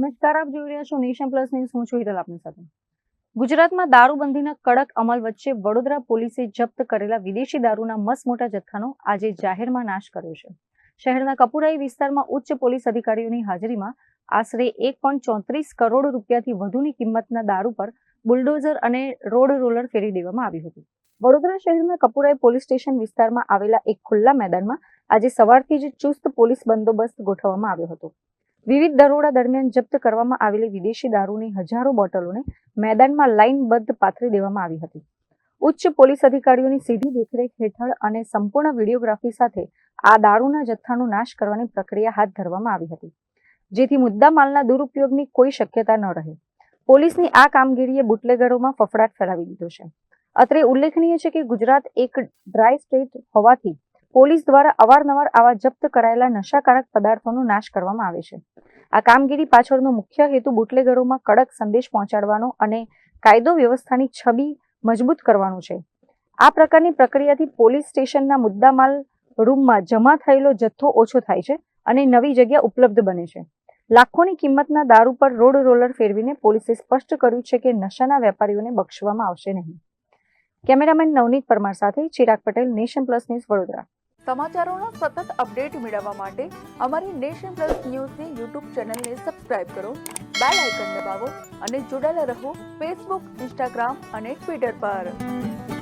નમસ્કાર, આપ જોઈ રહ્યા છો નેશન પ્લસ ન્યૂઝ. હું છું હિરલ આપની સાથે. ગુજરાતમાં દારૂબંધીના કડક અમલ વચ્ચે વડોદરા પોલીસે જપ્ત કરેલા વિદેશી દારૂના મસમોટા જથ્થાનો આજે જાહેરમાં નાશ કર્યો છે. શહેરના કપુરાઈ વિસ્તારમાં ઉચ્ચ પોલીસ અધિકારીઓની હાજરીમાં આશરે 1.34 કરોડ રૂપિયાથી વધુની કિંમતના દારૂ પર બુલડોઝર અને રોડ રોલર ફેરવી દેવામાં આવ્યું હતું. વડોદરા શહેરના કપુરાઈ પોલીસ સ્ટેશન વિસ્તારમાં આવેલા એક ખુલ્લા મેદાનમાં આજે સવારથી જ ચુસ્ત પોલીસ બંદોબસ્ત ગોઠવવામાં આવ્યો હતો. વિવિધ દરોડા દરમિયાન જપ્ત કરવામાં આવેલી વિદેશી દારૂની હજારો બોટલોને મેદાનમાં લાઇનબદ્ધ પાથરી દેવામાં આવી હતી. ઉચ્ચ પોલીસ અધિકારીઓની સીધી દેખરેખ હેઠળ અને સંપૂર્ણ વિડીયોગ્રાફી સાથે આ દારૂના જથ્થાનો નાશ કરવાની પ્રક્રિયા હાથ ધરવામાં આવી હતી, જેથી મુદ્દામાલના દુરુપયોગની કોઈ શક્યતા ન રહે. પોલીસની આ કામગીરીએ બુટલેગરોમાં ફફડાટ ફેલાવી દીધો છે. અત્રે ઉલ્લેખનીય છે કે ગુજરાત એક ડ્રાય સ્ટેટ હોવાથી પોલીસ દ્વારા અવારનવાર આવા જપ્ત કરાયેલા નશાકારક પદાર્થોનો નાશ કરવામાં આવે છે. આ કામગીરી પાછળનો મુખ્ય હેતુ બુટલેગરોમાં કડક સંદેશ પહોંચાડવાનો અને કાયદો વ્યવસ્થાની છબી મજબૂત કરવાનો છે. આ પ્રકારની પ્રક્રિયાથી પોલીસ સ્ટેશનના મુદ્દામાલ રૂમમાં જમા થયેલો જથ્થો ઓછો થાય છે અને નવી જગ્યા ઉપલબ્ધ બને છે. લાખોની કિંમતના દારૂ પર રોડ રોલર ફેરવીને પોલીસે સ્પષ્ટ કર્યું છે કે નશાના વેપારીઓને બક્ષવામાં આવશે નહીં. કેમેરામેન નવનીત પરમાર સાથે Chirag Patel, nation plus news, Vadodara. સમાચારોનો સતત અપડેટ મેળવવા માટે અમારી નેશન પ્લસ ન્યૂઝની યુટ્યુબ ચેનલને સબસ્ક્રાઇબ કરો, બેલ આઇકન દબાવો અને જોડાયેલા રહો ફેસબુક, ઇન્સ્ટાગ્રામ અને ટ્વિટર પર.